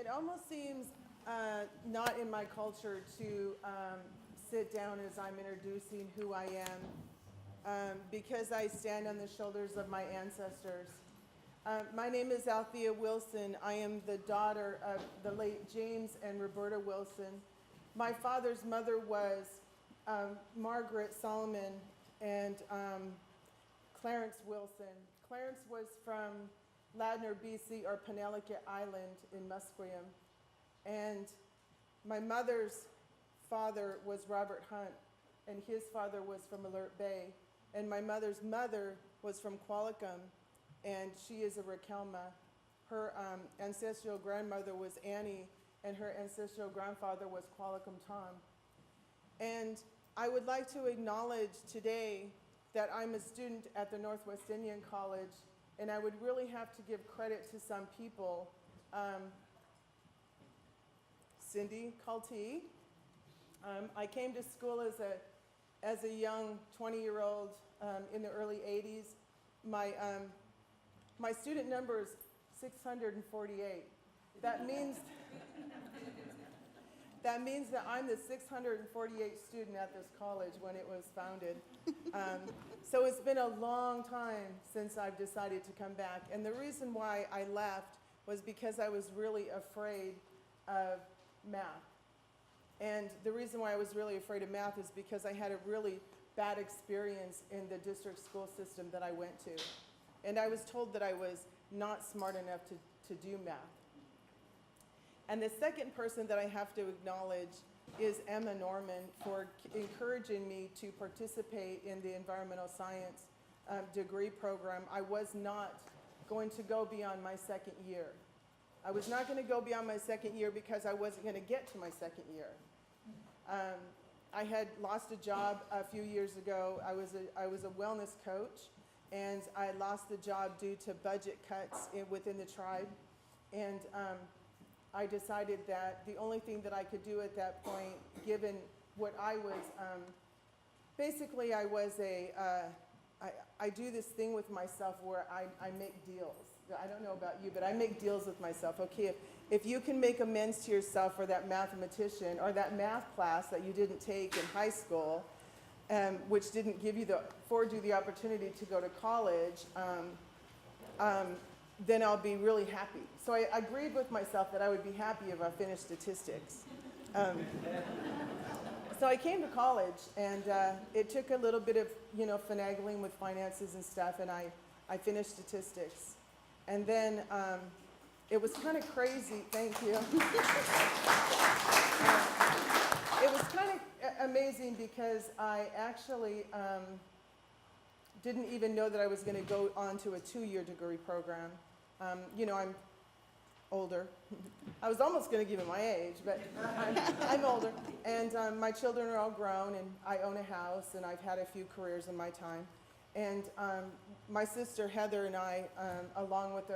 It almost seems not in my culture to sit down as I'm introducing who I am, because I stand on the shoulders of my ancestors. My name is Althea Wilson. I am the daughter of the late James and Roberta Wilson. My father's mother was Margaret Solomon and Clarence Wilson. Clarence was from Ladner, BC, or Penellicut Island in Musqueam. And my mother's father was Robert Hunt, and his father was from Alert Bay. And my mother's mother was from Qualicum, and she is a Rakelma. Her ancestral grandmother was Annie, and her ancestral grandfather was Qualicum Tom. And I would like to acknowledge today that I'm a student at the Northwest Indian College, and I would really have to give credit to some people. Cindy Cultee. I came to school as a young 20-year-old in the early 80s. My student number is 648. That means that I'm the 648th student at this college when it was founded. So it's been a long time since I've decided to come back. And the reason why I left was because I was really afraid of math. And the reason why I was really afraid of math is because I had a really bad experience in the district school system that I went to. And I was told that I was not smart enough to do math. And the second person that I have to acknowledge is Emma Norman for encouraging me to participate in the environmental science degree program. I was not going to go beyond my second year. I was not going to go beyond my second year because I wasn't going to get to my second year. I had lost a job a few years ago. I was a wellness coach, and I lost the job due to budget cuts within the tribe. And I decided that the only thing that I could do at that point, given what I was, basically I was I do this thing with myself where I make deals. I don't know about you, but I make deals with myself. Okay, if you can make amends to yourself for that mathematician or that math class that you didn't take in high school, which didn't afford you the opportunity to go to college, then I'll be really happy. So I agreed with myself that I would be happy if I finished statistics. So I came to college, and it took a little bit of finagling with finances and stuff, and I finished statistics. And then it was kind of crazy. Thank you. It was kind of amazing because I actually didn't even know that I was going to go on to a 2-year degree program. I'm older. I was almost going to give it my age, but I'm older. And my children are all grown, and I own a house, and I've had a few careers in my time. And my sister Heather and I, along with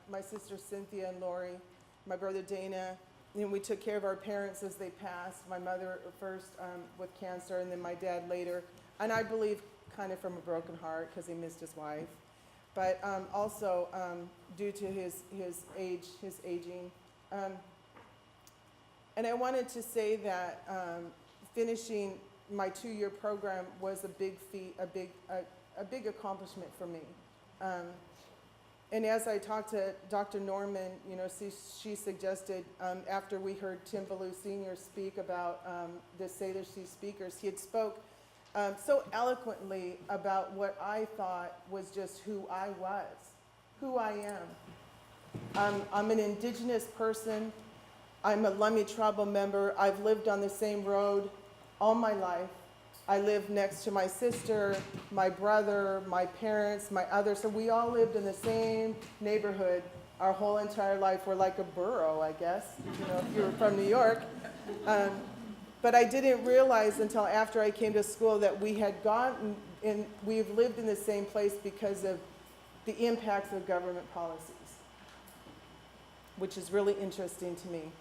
my sister Cynthia and Lori, my brother Dana, we took care of our parents as they passed. My mother first with cancer, and then my dad later. And I believe kind of from a broken heart because he missed his wife. But also due to his aging. And I wanted to say that finishing my 2-year program was a big feat, a big accomplishment for me. And as I talked to Dr. Norman, she suggested after we heard Tim Ballou Sr. speak about the Salish Sea speakers, he had spoke so eloquently about what I thought was just who I was, who I am. I'm an Indigenous person. I'm a Lummi tribal member. I've lived on the same road all my life. I lived next to my sister, my brother, my parents, my others. So we all lived in the same neighborhood our whole entire life. We're like a borough, I guess, if you were from New York. But I didn't realize until after I came to school that we've lived in the same place because of the impacts of government policies, which is really interesting to me.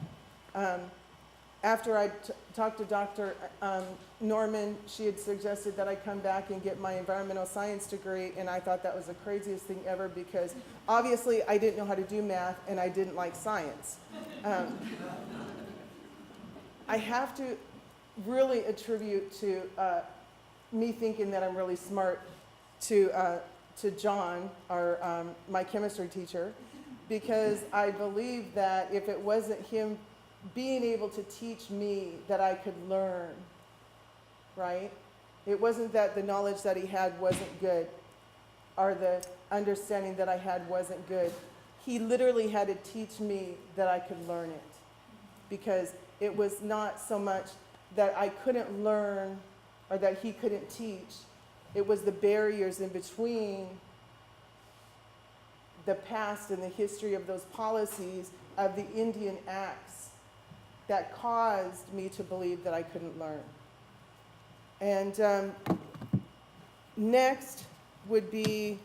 after I talked to Dr. Norman, she had suggested that I come back and get my environmental science degree, and I thought that was the craziest thing ever because obviously I didn't know how to do math and I didn't like science. I have to really attribute to me thinking that I'm really smart to John, my chemistry teacher, because I believe that if it wasn't him being able to teach me that I could learn, right? It wasn't that the knowledge that he had wasn't good or the understanding that I had wasn't good. He literally had to teach me that I could learn it because it was not so much that I couldn't learn or that he couldn't teach. It was the barriers in between the past and the history of those policies of the Indian Acts that caused me to believe that I couldn't learn. And next would be,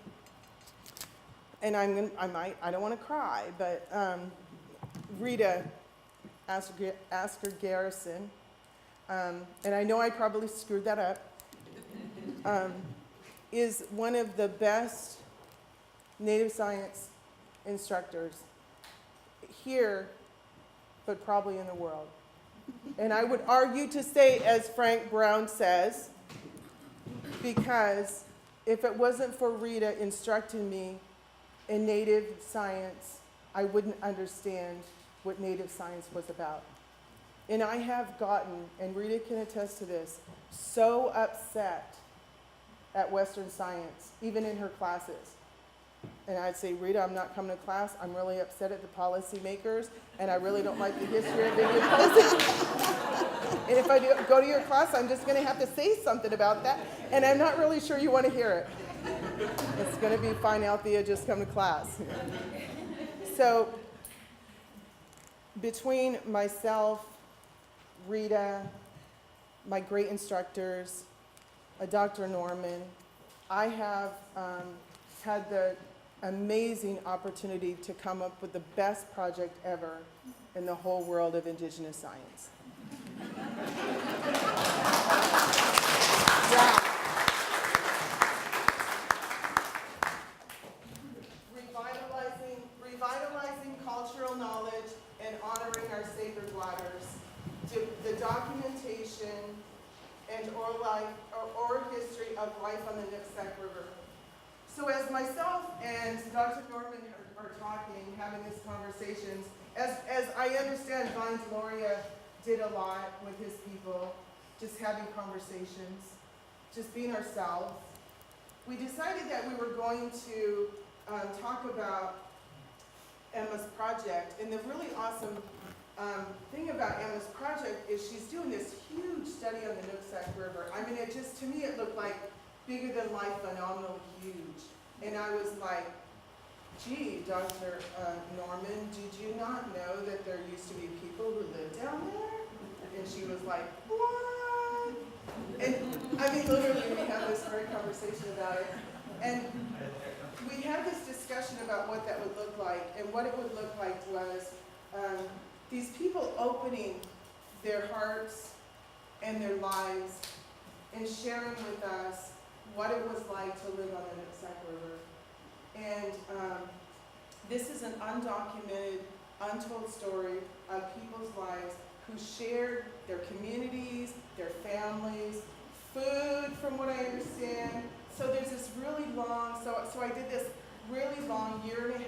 and I don't want to cry, but Rita Asker Garrison, and I know I probably screwed that up, is one of the best Native science instructors here, but probably in the world. And I would argue to say, as Frank Brown says, because if it wasn't for Rita instructing me in Native science, I wouldn't understand what Native science was about. And I have gotten, and Rita can attest to this, so upset at Western science, even in her classes. And I'd say, Rita, I'm not coming to class. I'm really upset at the policymakers, and I really don't like the history of Indian policy. And if I go to your class, I'm just going to have to say something about that, and I'm not really sure you want to hear it. It's going to be fine, Althea, just come to class. So between myself, Rita, my great instructors, Dr. Norman, I have had the amazing opportunity to come up with the best project ever in the whole world of Indigenous science. Yeah. Revitalizing cultural knowledge and honoring our sacred waters. The documentation and oral history of life on the Nooksack River. So as myself and Dr. Norman are talking, having these conversations, as I understand Vine Deloria did a lot with his people, just having conversations, just being ourselves, we decided that we were going to talk about Emma's project. And the really awesome thing about Emma's project is she's doing this huge study on the Nooksack River. I mean, to me, it looked like bigger than life, phenomenal, huge. And I was like, gee, Dr. Norman, did you not know that there used to be people who lived down there? And she was like, what? And I mean, literally, we had this great conversation about it. And we had this discussion about what that would look like. And what it would look like was these people opening their hearts and their lives and sharing with us what it was like to live on the Nooksack River. And this is an undocumented, untold story of people's lives who shared their communities, their families, food, from what I understand. So there's this really long, so I did this really long 1.5 years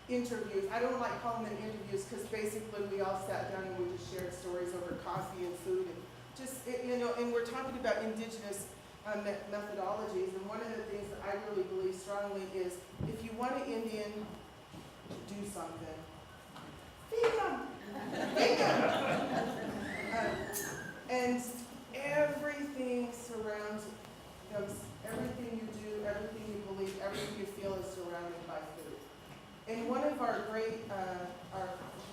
interviews. I don't like calling them interviews because basically we all sat down and we just shared stories over coffee and food and just, and we're talking about Indigenous methodologies. And one of the things that I really believe strongly is if you want an Indian to do something, feed them. Feed them. And everything surrounds those, everything you do, everything you believe, everything you feel is surrounded by food. And one of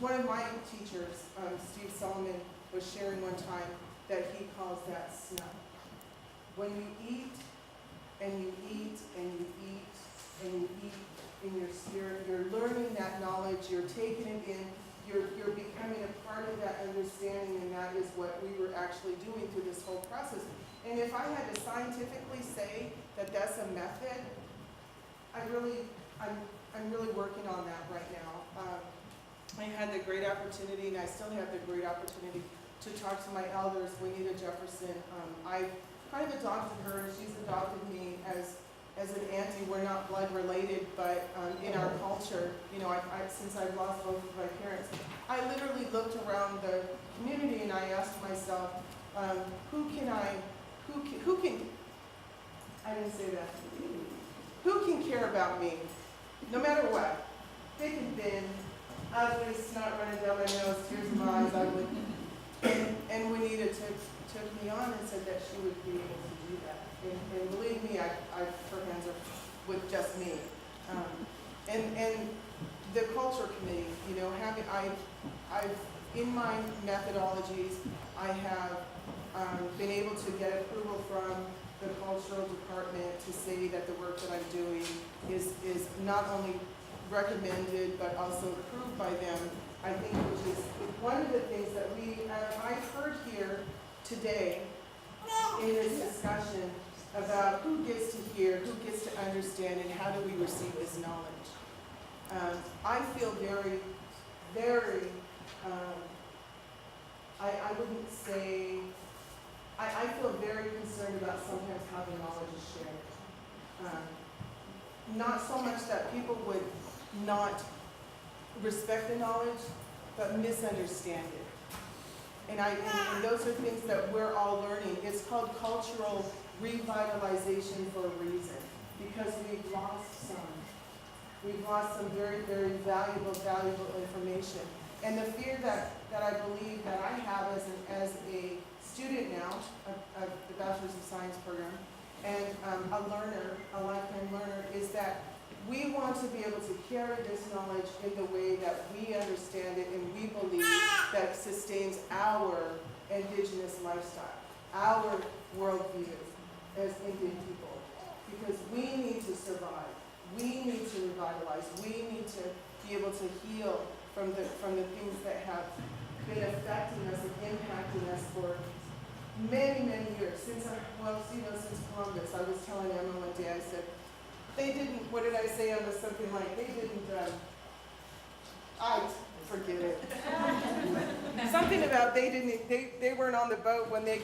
one of my teachers, Steve Solomon, was sharing one time that he calls that snuff. When you eat, and you eat, and you eat, and you eat, in your spirit. You're learning that knowledge, you're taking it in, you're becoming a part of that understanding, and that is what we were actually doing through this whole process. And if I had to scientifically say that that's a method, I'm really working on that right now. I had the great opportunity, and I still have the great opportunity, to talk to my elders, Juanita Jefferson. I kind of adopted her, and she's adopted me as an auntie. We're not blood related, but in our culture, you know, since I've lost both of my parents, I literally looked around the community and I asked myself, who can, I didn't say that, who can care about me, no matter what, thick and thin, ugly, snot running down my nose, tears in my eyes, ugly. And Juanita took me on and said that she would be able to do that. And believe me, her hands are with just me. And the culture committee, you know, I've in my methodologies, I have been able to get approval from the cultural department to say that the work that I'm doing is not only recommended but also approved by them. I think which is one of the things that I've heard here today in this discussion about who gets to hear, who gets to understand, and how do we receive this knowledge. I feel very, very, I wouldn't say, I feel very concerned about sometimes how the knowledge is shared. Not so much that people would not respect the knowledge, but misunderstand it. And those are things that we're all learning. It's called cultural revitalization for a reason, because we've lost some. We've lost some very, very valuable information. And the fear that I believe that I have as a student now of the Bachelor's of Science program, and a learner, a lifetime learner, is that we want to be able to carry this knowledge in the way that we understand it and we believe that sustains our Indigenous lifestyle, our worldview as Indian people. Because we need to survive, we need to revitalize, we need to be able to heal from the things that have been affecting us and impacting us for many, many years. Since Columbus. I was telling Emma one day, I said, they didn't, what did I say? I was something like, they didn't, I forget it. Something about they weren't on the boat when they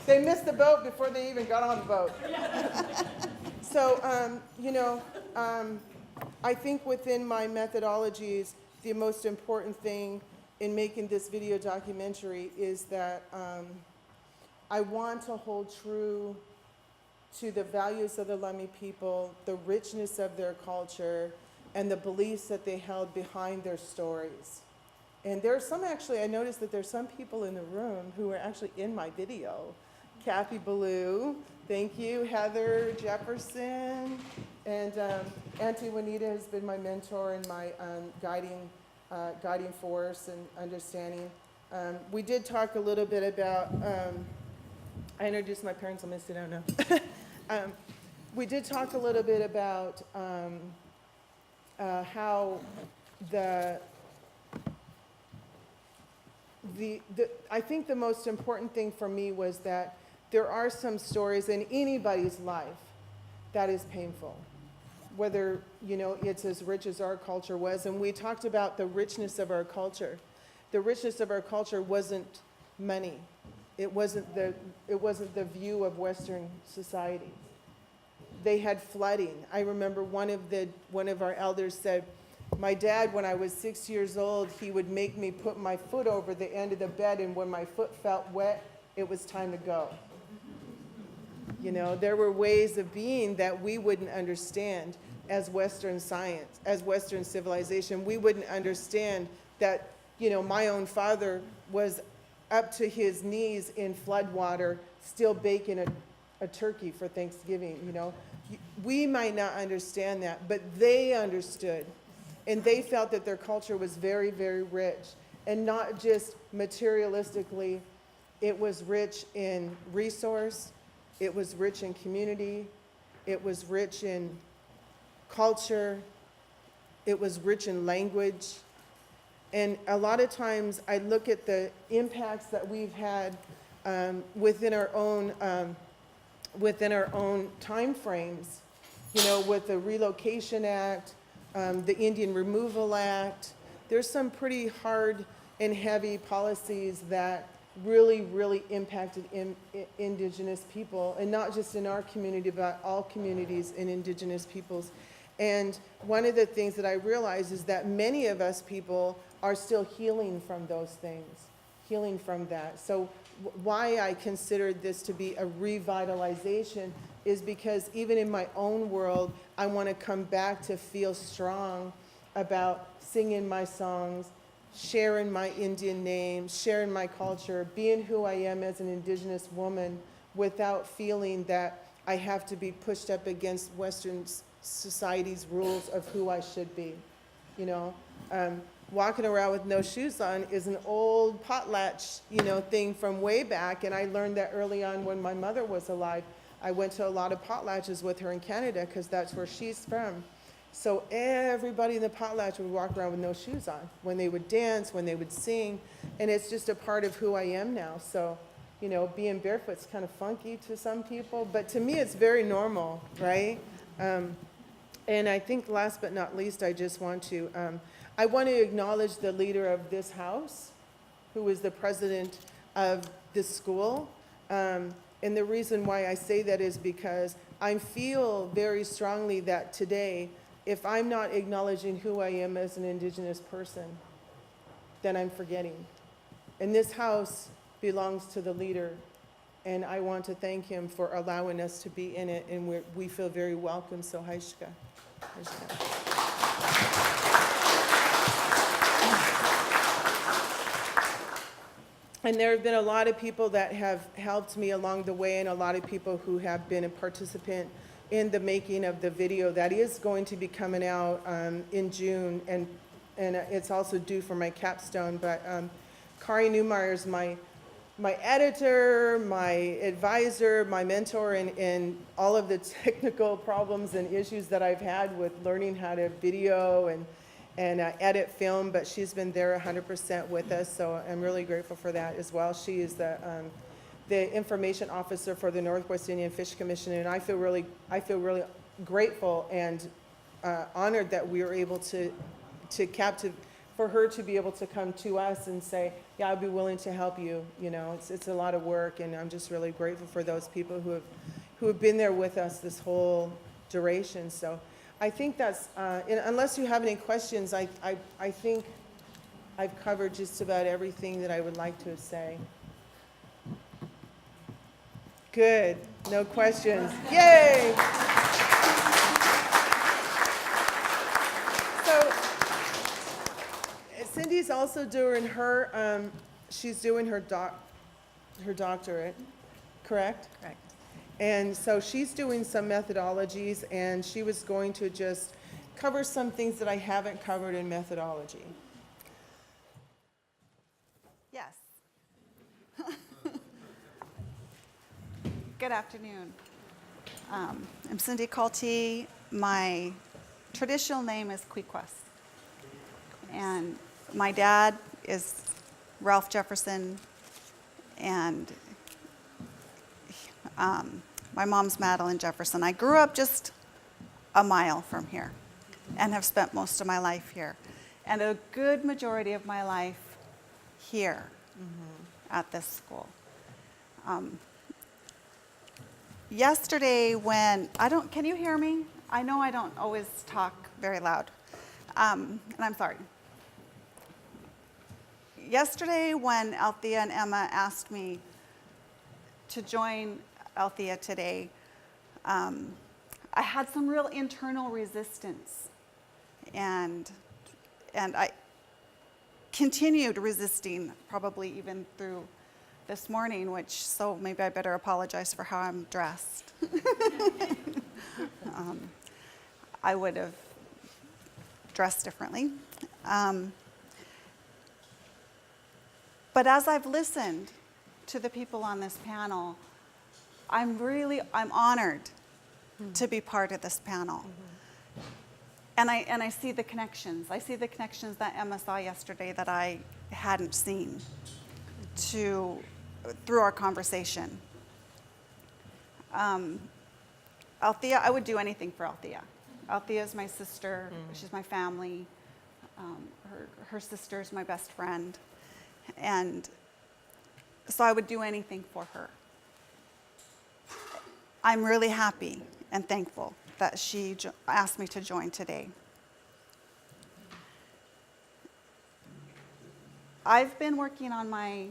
missed the boat before they even got on the boat. So, I think within my methodologies, the most important thing in making this video documentary is that I want to hold true to the values of the Lummi people, the richness of their culture, and the beliefs that they held behind their stories. And there are some, actually, I noticed that there's some people in the room who are actually in my video. Kathy Ballou, thank you, Heather Jefferson, and Auntie Juanita has been my mentor and my guiding force and understanding. We did talk a little bit about, I introduced my parents, I'm gonna sit down now. We did talk a little bit about how I think the most important thing for me was that there are some stories in anybody's life that is painful, whether, you know, it's as rich as our culture was. And we talked about the richness of our culture. The richness of our culture wasn't money. It wasn't the view of Western society. They had flooding. I remember one of our elders said, my dad, when I was 6 years old, he would make me put my foot over the end of the bed, and when my foot felt wet, it was time to go. You know, there were ways of being that we wouldn't understand as Western science, as Western civilization. We wouldn't understand that, you know, my own father was up to his knees in flood water, still baking a turkey for Thanksgiving, you know. We might not understand that, but they understood. And they felt that their culture was very, very rich. And not just materialistically, it was rich in resource, it was rich in community, it was rich in culture, it was rich in language. And a lot of times I look at the impacts that we've had within our own time frames, you know, with the Relocation Act, the Indian Removal Act. There's some pretty hard and heavy policies that really, really impacted Indigenous people, and not just in our community, but all communities and Indigenous peoples. And one of the things that I realize is that many of us people are still healing from those things, healing from that. So why I considered this to be a revitalization is because even in my own world, I want to come back to feel strong about singing my songs, sharing my Indian name, sharing my culture, being who I am as an Indigenous woman without feeling that I have to be pushed up against Western society's rules of who I should be, you know. Walking around with no shoes on is an old potlatch, you know, thing from way back, and I learned that early on when my mother was alive. I went to a lot of potlatches with her in Canada because that's where she's from. So everybody in the potlatch would walk around with no shoes on when they would dance, when they would sing, and it's just a part of who I am now. So, you know, being barefoot's kind of funky to some people, but to me it's very normal, right? And I think last but not least, I just want to, I want to acknowledge the leader of this house, who is the president of this school. And the reason why I say that is because I feel very strongly that today, if I'm not acknowledging who I am as an Indigenous person, then I'm forgetting. And this house belongs to the leader, and I want to thank him for allowing us to be in it, and we feel very welcome. So, Haishka. And there have been a lot of people that have helped me along the way, and a lot of people who have been a participant in the making of the video that is going to be coming out in June, and it's also due for my capstone. But Kari Newmeyer is my editor, my advisor, my mentor in all of the technical problems and issues that I've had with learning how to video and edit film, but she's been there 100% with us, so I'm really grateful for that as well. She is the information officer for the Northwest Indian Fish Commission, and I feel really grateful and honored that we were able to for her to be able to come to us and say, yeah, I'd be willing to help you. You know, it's a lot of work, and I'm just really grateful for those people who have been there with us this whole duration. So I think that's, unless you have any questions, I think I've covered just about everything that I would like to say. Good, no questions. Yay! So Cindy's also doing her, she's doing her doctorate, correct? Correct. And so she's doing some methodologies, and she was going to just cover some things that I haven't covered in methodology. Yes. Good afternoon. I'm Cindy Kalti. My traditional name is Kweekwas. And my dad is Ralph Jefferson, and my mom's Madeline Jefferson. I grew up just a mile from here and have spent most of my life here, and a good majority of my life here at this school. Yesterday when, can you hear me? I know I don't always talk very loud, and I'm sorry. Yesterday when Althea and Emma asked me to join Althea today, I had some real internal resistance, and I continued resisting probably even through this morning, so maybe I better apologize for how I'm dressed. I would have dressed differently. But as I've listened to the people on this panel, I'm honored to be part of this panel. And I see the connections. I see the connections that Emma saw yesterday that I hadn't seen through our conversation. Althea, I would do anything for Althea. Althea is my sister. She's my family. Her sister is my best friend. And so I would do anything for her. I'm really happy and thankful that she asked me to join today. I've been working on my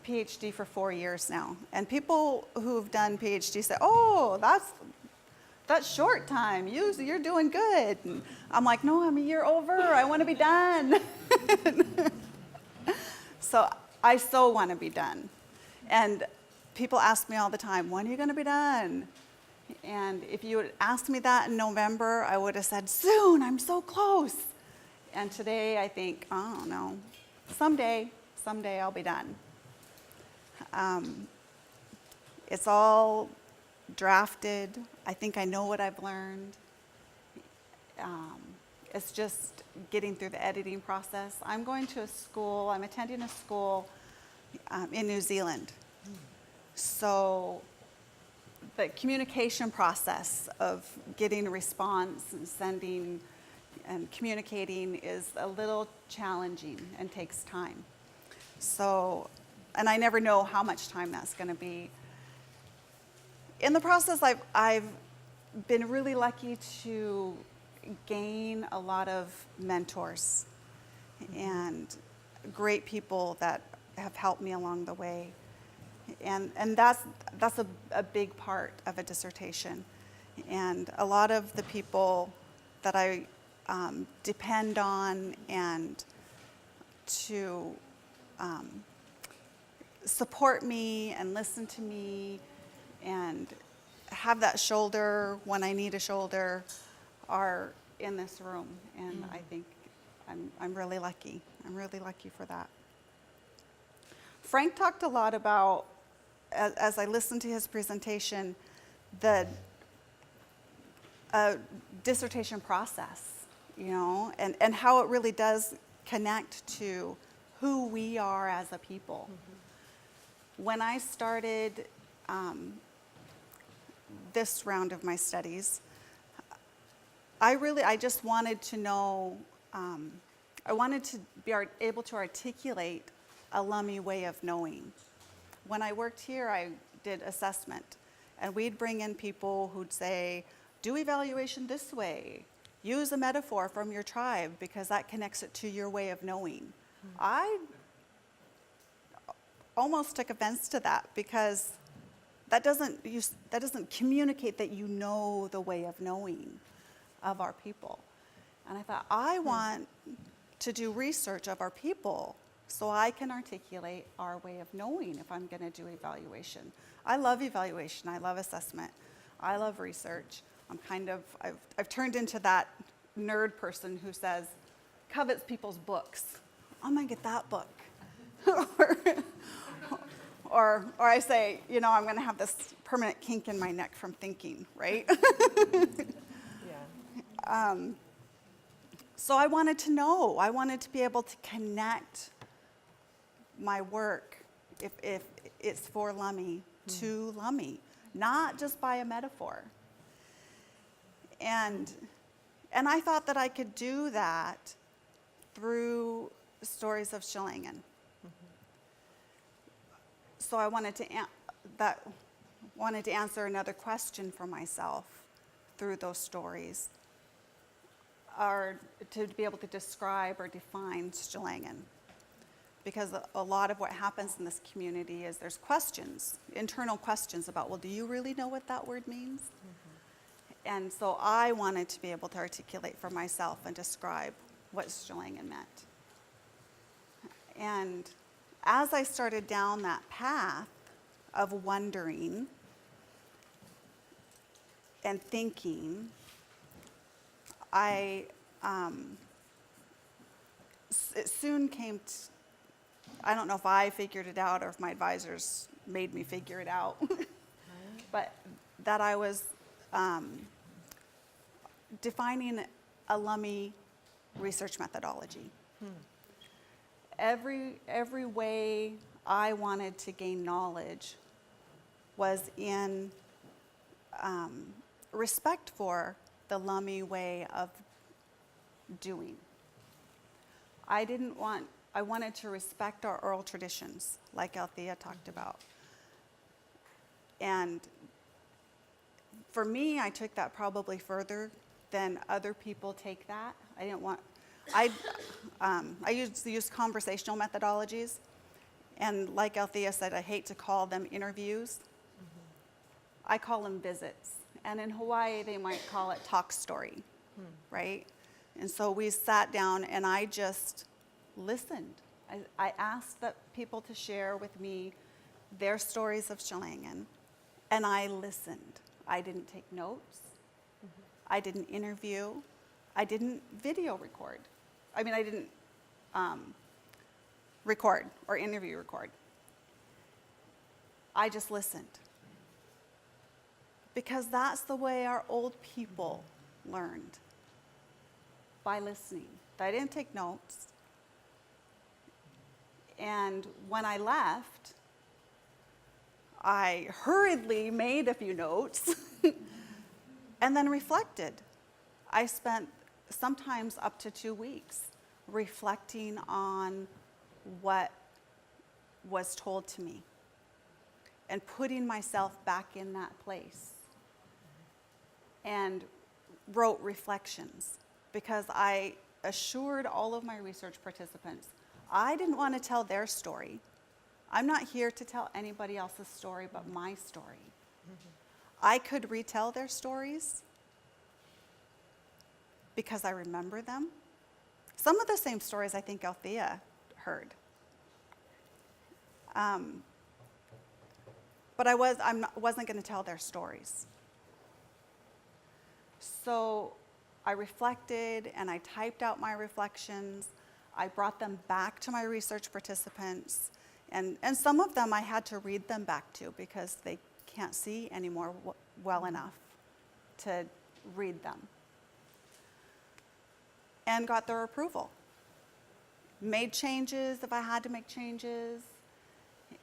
PhD for 4 years now, and people who've done PhD say, "Oh, that's short time. You're doing good." And I'm like, "No, I'm a year over. I want to be done." So I so want to be done, and people ask me all the time, "When are you going to be done?" And if you had asked me that in November, I would have said, "Soon, I'm so close." And today I think, "Oh, no, someday I'll be done." It's all drafted. I think I know what I've learned. It's just getting through the editing process. I'm attending a school in New Zealand. So the communication process of getting a response and sending and communicating is a little challenging and takes time. So, and I never know how much time that's going to be. In the process, I've been really lucky to gain a lot of mentors and great people that have helped me along the way. And that's a big part of a dissertation. And a lot of the people that I depend on and to support me and listen to me and have that shoulder when I need a shoulder are in this room. And I think I'm really lucky. I'm really lucky for that. Frank talked a lot about, as I listened to his presentation, the dissertation process, and how it really does connect to who we are as a people. When I started this round of my studies, I just wanted to know, I wanted to be able to articulate a Lummi way of knowing. When I worked here, I did assessment, and we'd bring in people who'd say, "Do evaluation this way. Use a metaphor from your tribe because that connects it to your way of knowing." I almost took offense to that because that doesn't communicate that you know the way of knowing of our people. And I thought, I want to do research of our people so I can articulate our way of knowing if I'm going to do evaluation. I love evaluation. I love assessment. I love research. I've turned into that nerd person who says, covets people's books. I'm going to get that book. or I say, I'm going to have this permanent kink in my neck from thinking, right? Yeah. So I wanted to know. I wanted to be able to connect my work, if it's for Lummi, to Lummi, not just by a metaphor. And I thought that I could do that through stories of Schilingen. So I wanted to answer another question for myself through those stories, or to be able to describe or define Schilingen. Because a lot of what happens in this community is there's questions, internal questions about, well, do you really know what that word means? And so I wanted to be able to articulate for myself and describe what Schilingen meant. And as I started down that path of wondering and thinking, it soon came to, I don't know if I figured it out or if my advisors made me figure it out, but that I was defining a Lummi research methodology. Every way I wanted to gain knowledge was in respect for the Lummi way of doing. I wanted to respect our oral traditions, like Althea talked about. And for me, I took that probably further than other people take that. I used conversational methodologies, and like Althea said, I hate to call them interviews. I call them visits. And in Hawaii, they might call it talk story, right? And so we sat down and I just listened. I asked people to share with me their stories of Chelangen, and I listened. I didn't take notes. I didn't interview. I didn't video record. I didn't record or interview record. I just listened. Because that's the way our old people learned, by listening. I didn't take notes. And when I left, I hurriedly made a few notes and then reflected. I spent sometimes up to 2 weeks reflecting on what was told to me and putting myself back in that place, and wrote reflections, because I assured all of my research participants I didn't want to tell their story. I'm not here to tell anybody else's story but my story. I could retell their stories because I remember them. Some of the same stories I think Althea heard. But I wasn't going to tell their stories. So I reflected and I typed out my reflections. I brought them back to my research participants. And some of them I had to read them back to because they can't see anymore well enough to read them. And got their approval. Made changes if I had to make changes,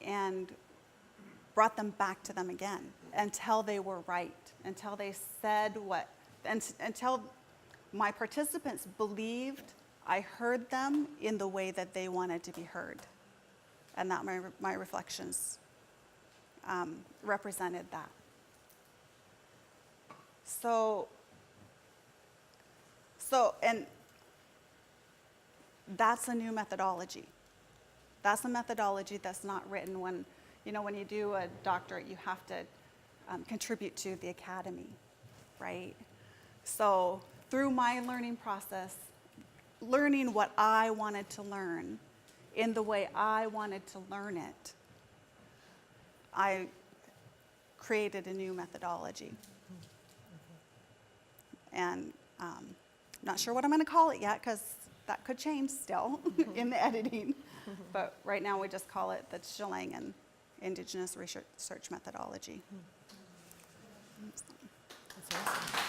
and brought them back to them again until they were right, until they said until my participants believed I heard them in the way that they wanted to be heard. And that my reflections represented that. And that's a new methodology. That's a methodology that's not written when you do a doctorate, you have to contribute to the academy, right? So through my learning process, learning what I wanted to learn in the way I wanted to learn it, I created a new methodology. And not sure what I'm going to call it yet, because that could change still in the editing. But right now we just call it the Chelangen Indigenous Research Methodology. That's awesome.